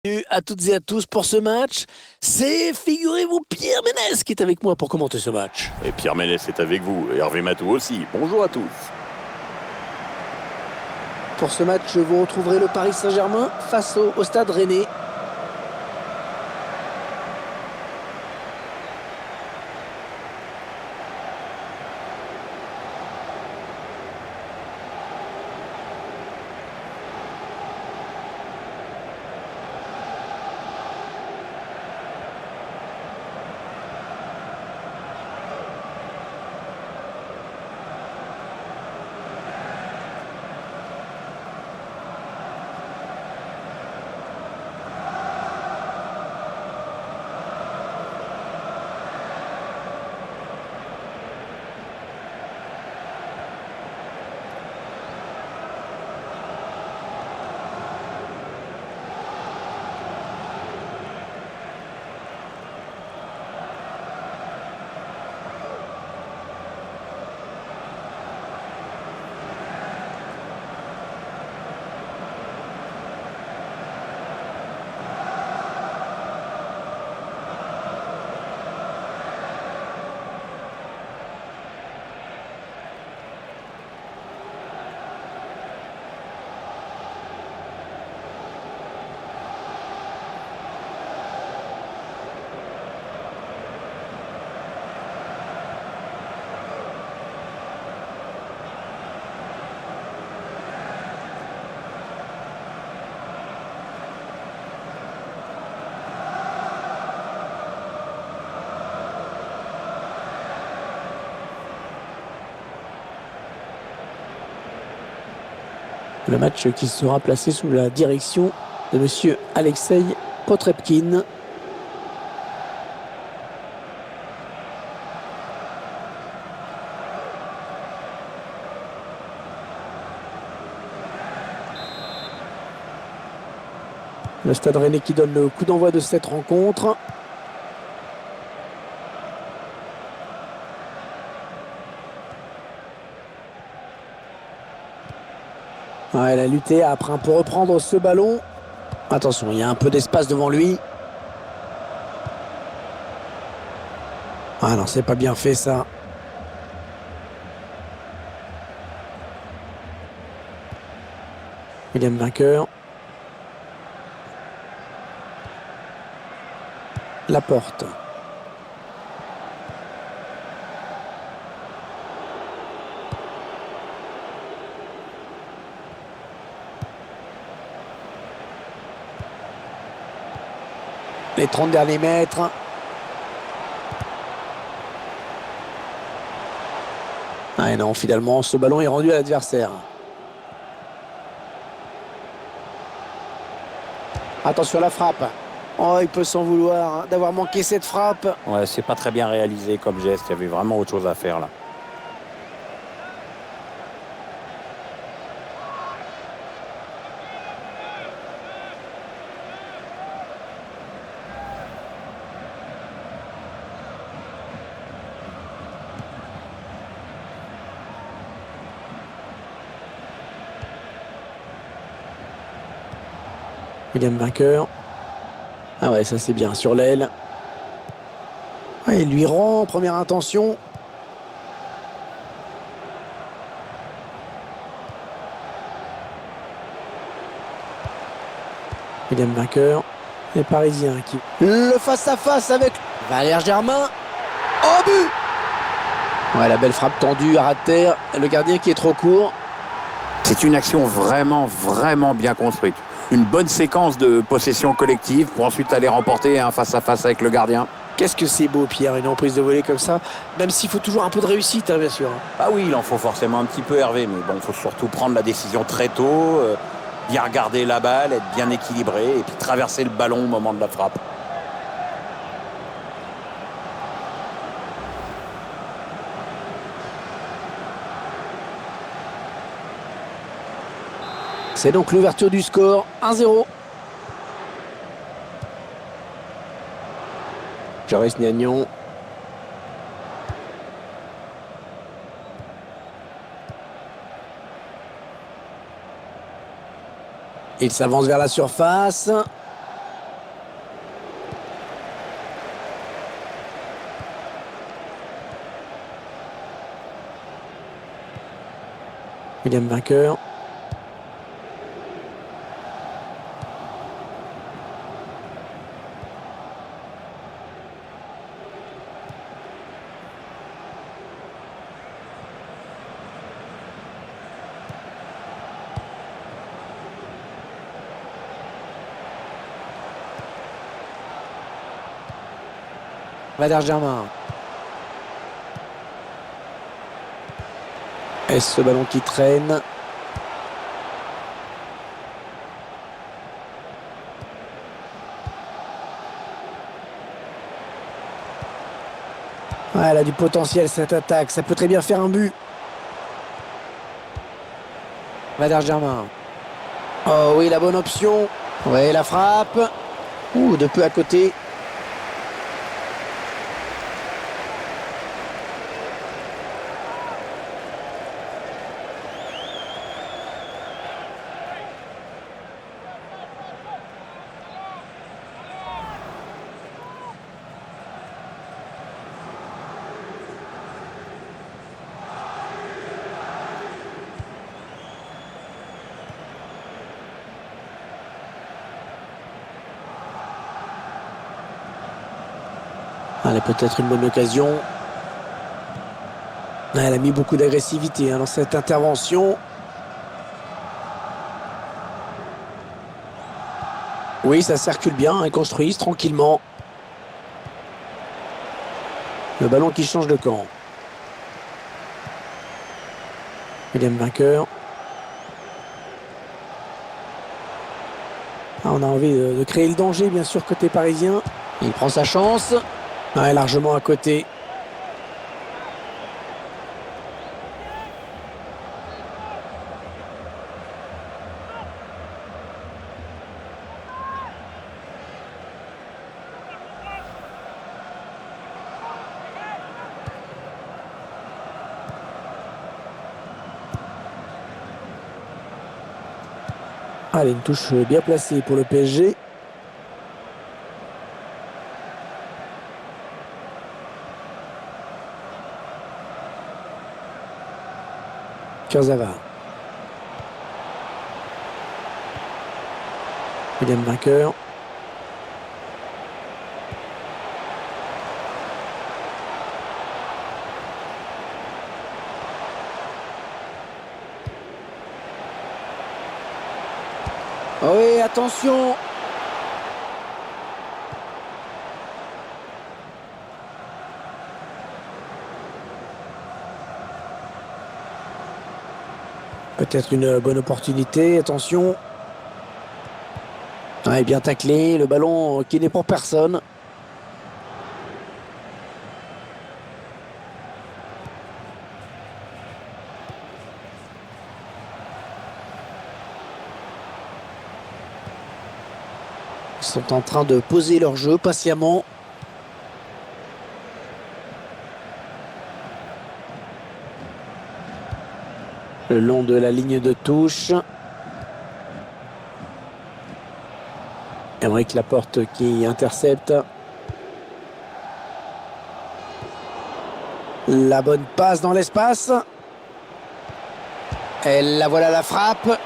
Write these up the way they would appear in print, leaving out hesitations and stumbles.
Bienvenue à toutes et à tous pour ce match. C'est, figurez-vous, Pierre Ménès qui est avec moi pour commenter ce match. Et Pierre Ménès est avec vous, et Hervé Matou aussi. Bonjour à tous. Pour ce match, vous retrouverez le Paris Saint-Germain face au Stade Rennais. Le match qui sera placé sous la direction de monsieur Alexei Potrepkin. Le Stade Rennais qui donne le coup d'envoi de cette rencontre. Ouais, elle a lutté après pour reprendre ce ballon. Attention, il y a un peu d'espace devant lui. Ah non, c'est pas bien fait ça. William vainqueur. Laporte. Les 30 derniers mètres. Ah et non, finalement, ce ballon est rendu à l'adversaire. Attention à la frappe. Oh, il peut s'en vouloir d'avoir manqué cette frappe. Ouais, c'est pas très bien réalisé comme geste, il y avait vraiment autre chose à faire là. William vainqueur. Ah ouais, ça c'est bien sur l'aile. Ouais, il lui rend, première intention. William vainqueur. Les Parisiens qui... Le face-à-face avec Valère Germain. Oh, but! Ouais, la belle frappe tendue à ras de terre. Le gardien qui est trop court. C'est une action vraiment bien construite. Une bonne séquence de possession collective pour ensuite aller remporter un face-à-face avec le gardien. Qu'est-ce que c'est beau, Pierre, une emprise de volée comme ça. Même s'il faut toujours un peu de réussite, hein, bien sûr. Ah oui, il en faut forcément un petit peu, Hervé, mais bon, il faut surtout prendre la décision très tôt, bien regarder la balle, être bien équilibré et puis traverser le ballon au moment de la frappe. C'est donc l'ouverture du score, 1-0. Joris Gnagnon. Il s'avance vers la surface. William vainqueur. Valère Germain. Est-ce ce ballon qui traîne? Ouais, elle a du potentiel cette attaque, ça peut très bien faire un but. Valère Germain. Oh oui, la bonne option. Ouais, la frappe. Ouh, de peu à côté. Allez, peut-être une bonne occasion. Elle a mis beaucoup d'agressivité dans cette intervention. Oui, ça circule bien, ils construisent tranquillement. Le ballon qui change de camp. William vainqueur. Ah, on a envie de créer le danger, bien sûr, côté parisien. Il prend sa chance. Ouais, largement à côté. Allez, une touche bien placée pour le PSG. Kurzawa. William vainqueur. Oh oui, attention! Peut-être une bonne opportunité, attention. Ouais, bien taclé, le ballon qui n'est pour personne. Ils sont en train de poser leur jeu patiemment. Le long de la ligne de touche. Aymeric Laporte qui intercepte. La bonne passe dans l'espace. Et la voilà la frappe.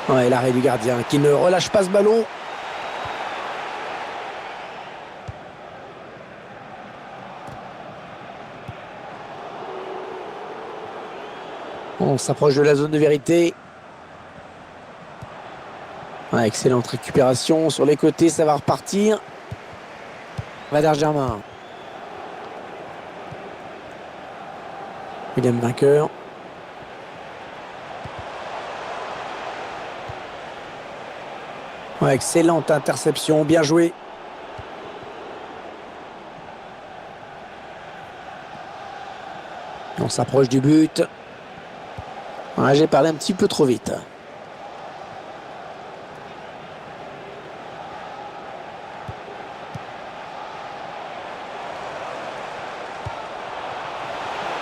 Ouais, l'arrêt du gardien qui ne relâche pas ce ballon. On s'approche de la zone de vérité. Ouais, excellente récupération sur les côtés, ça va repartir. Valère Germain. William vainqueur. Ouais, excellente interception, bien joué. On s'approche du but. Ouais, j'ai parlé un petit peu trop vite.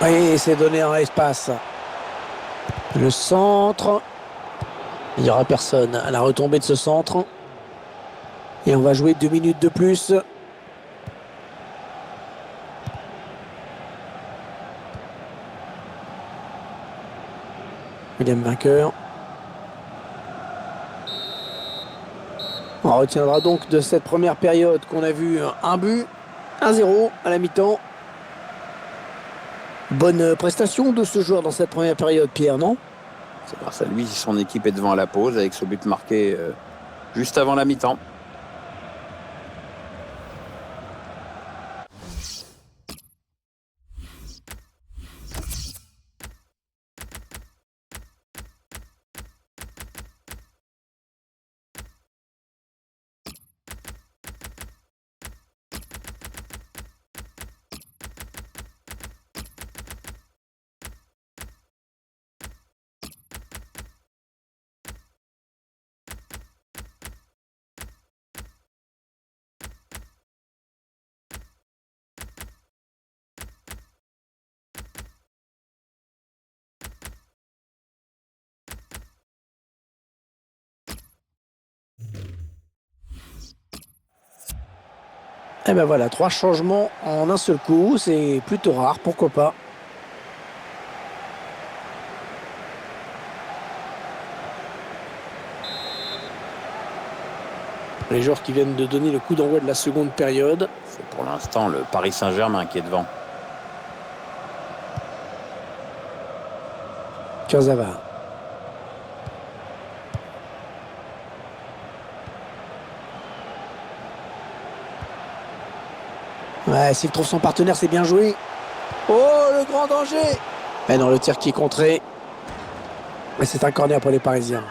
Oui, c'est donné en espace. Le centre. Il n'y aura personne à la retombée de ce centre. Et on va jouer 2 minutes de plus. William vainqueur. On retiendra donc de cette première période qu'on a vu un but, 1-0 à la mi-temps. Bonne prestation de ce joueur dans cette première période, Pierre, non? C'est grâce à lui si son équipe est devant à la pause avec ce but marqué juste avant la mi-temps. Et ben voilà, 3 changements en un seul coup, c'est plutôt rare, pourquoi pas. Les joueurs qui viennent de donner le coup d'envoi de la seconde période. C'est pour l'instant le Paris Saint-Germain qui est devant. Kurzawa. Ouais, s'il trouve son partenaire, c'est bien joué. Oh, le grand danger! Mais non, le tir qui est contré. Mais c'est un corner pour les Parisiens.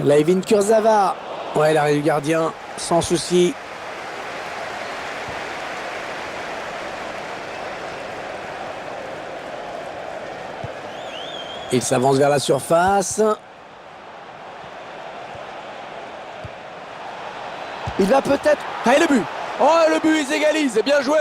Layvin Kurzawa. Ouais, l'arrêt du gardien, sans souci. Il s'avance vers la surface. Il va peut-être... Ah, et le but! Oh, le but, ils égalisent, bien joué!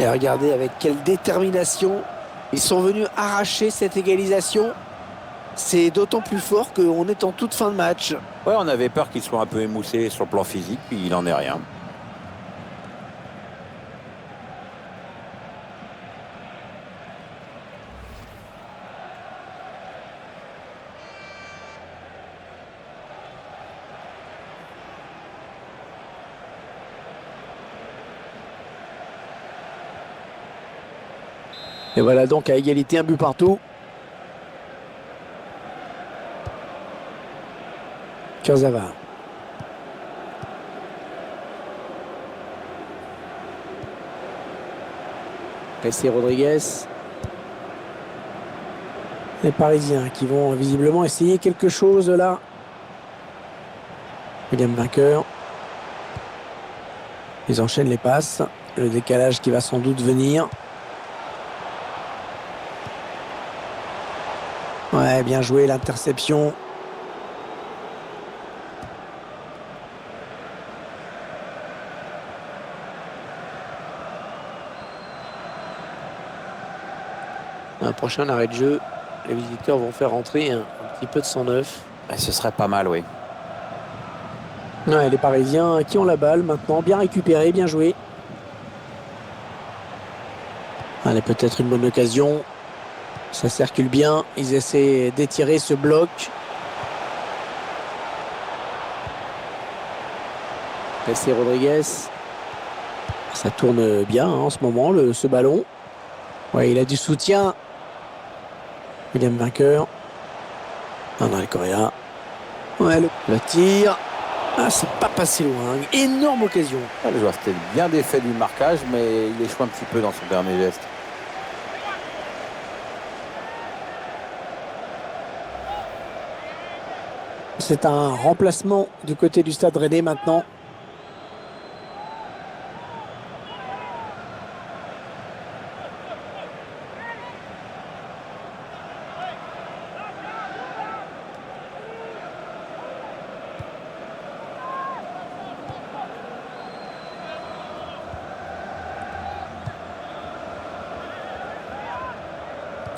Et regardez avec quelle détermination ils sont venus arracher cette égalisation. C'est d'autant plus fort qu'on est en toute fin de match. Ouais, on avait peur qu'il soit un peu émoussé sur le plan physique, puis il n'en est rien. Et voilà donc à égalité, un but partout. Kurzawa. Pessi Rodriguez. Les Parisiens qui vont visiblement essayer quelque chose là. William vainqueur. Ils enchaînent les passes. Le décalage qui va sans doute venir. Ouais, bien joué, l'interception. Un prochain arrêt de jeu. Les visiteurs vont faire rentrer un petit peu de sang neuf. Ce serait pas mal, oui. Ouais, les Parisiens qui ont la balle maintenant, bien récupéré, bien joué. Allez, peut-être une bonne occasion. Ça circule bien, ils essaient d'étirer ce bloc. Pessi Rodriguez. Ça tourne bien hein, en ce moment, ce ballon. Ouais, il a du soutien. William vainqueur. Non, les Coréens. Ouais, le tir. Ah, c'est pas passé loin. Énorme occasion. Ah, le joueur c'était bien défait du marquage, mais il échoue un petit peu dans son dernier geste. C'est un remplacement du côté du Stade Rennais maintenant.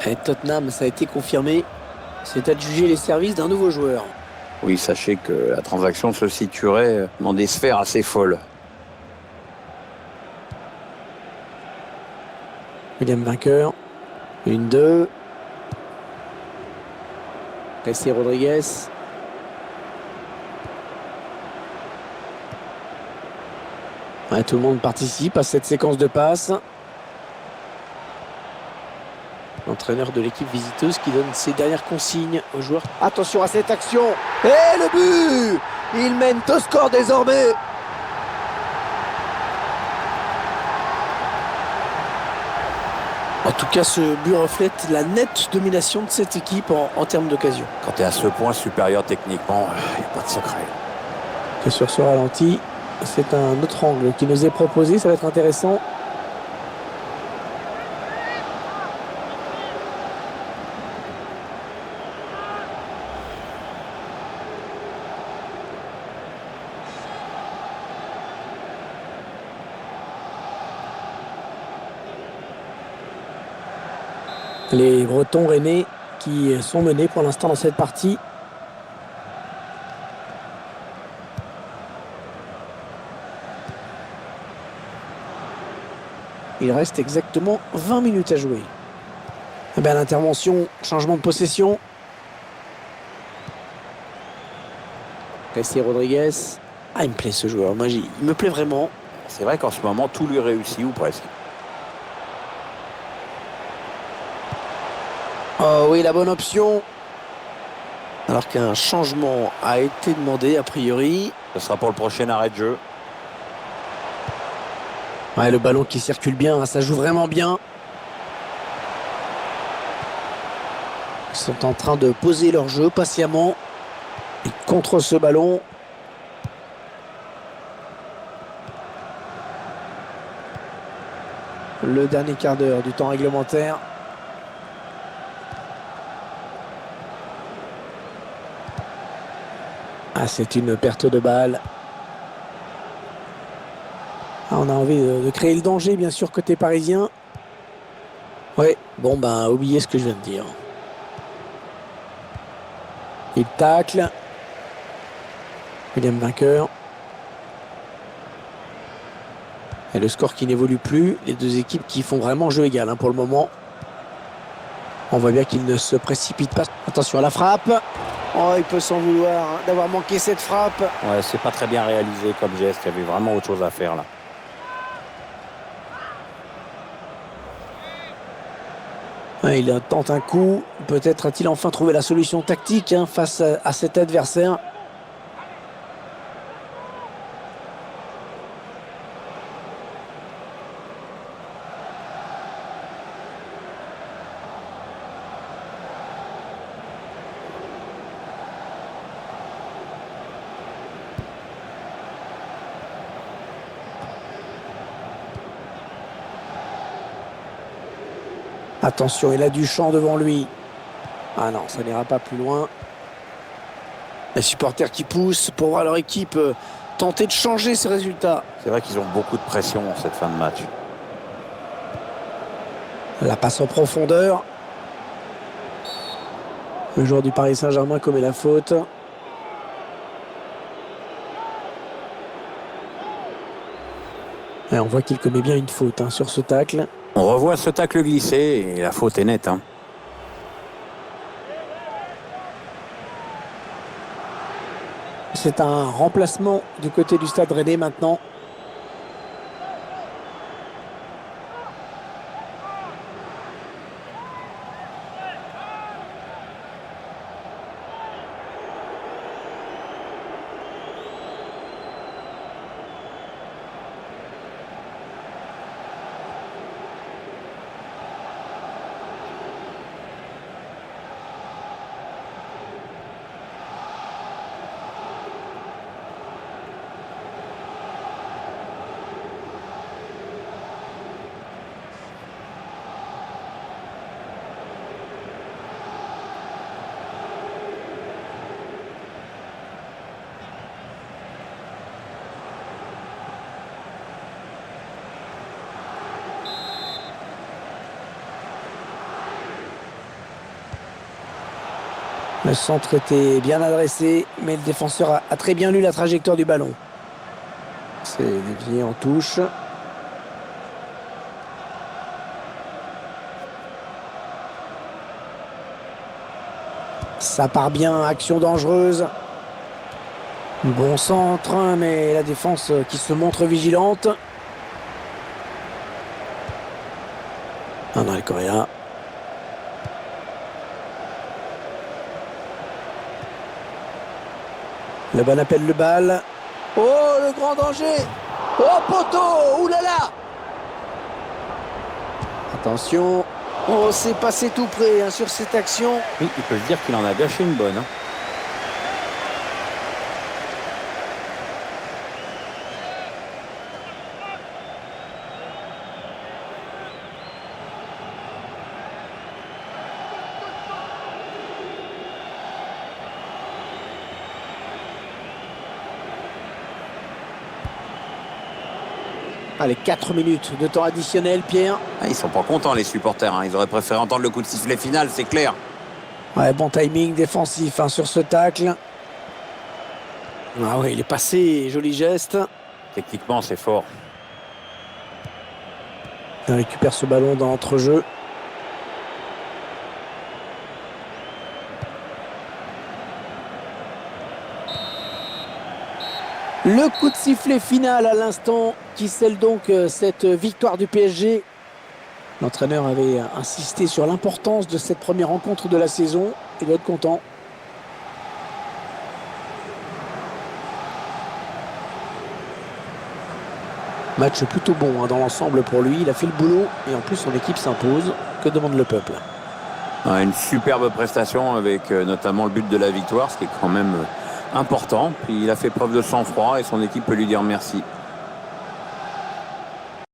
Et Tottenham, ça a été confirmé. C'est adjugé les services d'un nouveau joueur. Oui, sachez que la transaction se situerait dans des sphères assez folles. William vainqueur. 1-2. Jesse Rodriguez. Ouais, tout le monde participe à cette séquence de passes. L'entraîneur de l'équipe visiteuse qui donne ses dernières consignes aux joueurs. Attention à cette action. Et le but! Il mène au score désormais. En tout cas, ce but reflète la nette domination de cette équipe en termes d'occasion. Quand tu es à ce point supérieur techniquement, il n'y a pas de secret. Et sur ce ralenti, c'est un autre angle qui nous est proposé. Ça va être intéressant. Les Bretons rennais qui sont menés pour l'instant dans cette partie. Il reste exactement 20 minutes à jouer. Eh bien, l'intervention, changement de possession. Jesse Rodriguez. Ah, il me plaît ce joueur. Moi, il me plaît vraiment. C'est vrai qu'en ce moment, tout lui réussit ou presque. Oh oui, la bonne option. Alors qu'un changement a été demandé a priori. Ce sera pour le prochain arrêt de jeu. Ouais, le ballon qui circule bien, ça joue vraiment bien. Ils sont en train de poser leur jeu patiemment. Et contre ce ballon. Le dernier quart d'heure du temps réglementaire. Ah, c'est une perte de balle. Ah, on a envie de créer le danger, bien sûr, côté parisien. Ouais, bon, ben, oubliez ce que je viens de dire. Il tacle. William vainqueur. Et le score qui n'évolue plus. Les deux équipes qui font vraiment jeu égal pour le moment. On voit bien qu'ils ne se précipitent pas. Attention à la frappe. Oh, il peut s'en vouloir d'avoir manqué cette frappe. Ouais, c'est pas très bien réalisé comme geste. Il y avait vraiment autre chose à faire là. Ouais, il tente un coup. Peut-être a-t-il enfin trouvé la solution tactique face à cet adversaire. Attention, il a du champ devant lui. Ah non, ça n'ira pas plus loin. Les supporters qui poussent pour voir leur équipe tenter de changer ses résultats. C'est vrai qu'ils ont beaucoup de pression en cette fin de match. La passe en profondeur. Le joueur du Paris Saint-Germain commet la faute. Et on voit qu'il commet bien une faute sur ce tacle. On revoit ce tacle glissé et la faute est nette. C'est un remplacement du côté du Stade Rennais maintenant. Le centre était bien adressé, mais le défenseur a très bien lu la trajectoire du ballon. C'est dévié en touche. Ça part bien, action dangereuse. Bon centre, mais la défense qui se montre vigilante. André Correa. Le bon appelle le bal. Oh, le grand danger. Oh, poteau. Ouh là là. Attention. Oh, c'est passé tout près hein, sur cette action. Oui, il peut se dire qu'il en a gâché une bonne. Allez, 4 minutes de temps additionnel, Pierre. Ah, ils sont pas contents, les supporters. Hein. Ils auraient préféré entendre le coup de sifflet final, c'est clair. Ouais, bon timing défensif hein, sur ce tacle. Ah oui, il est passé, joli geste. Techniquement, c'est fort. Il récupère ce ballon dans l'entrejeu. Le coup de sifflet final à l'instant qui scelle donc cette victoire du PSG. L'entraîneur avait insisté sur l'importance de cette première rencontre de la saison. Il doit être content. Match plutôt bon hein, dans l'ensemble pour lui. Il a fait le boulot et en plus son équipe s'impose. Que demande le peuple? Ouais, une superbe prestation avec notamment le but de la victoire, ce qui est quand même important. Puis il a fait preuve de sang-froid et son équipe peut lui dire merci.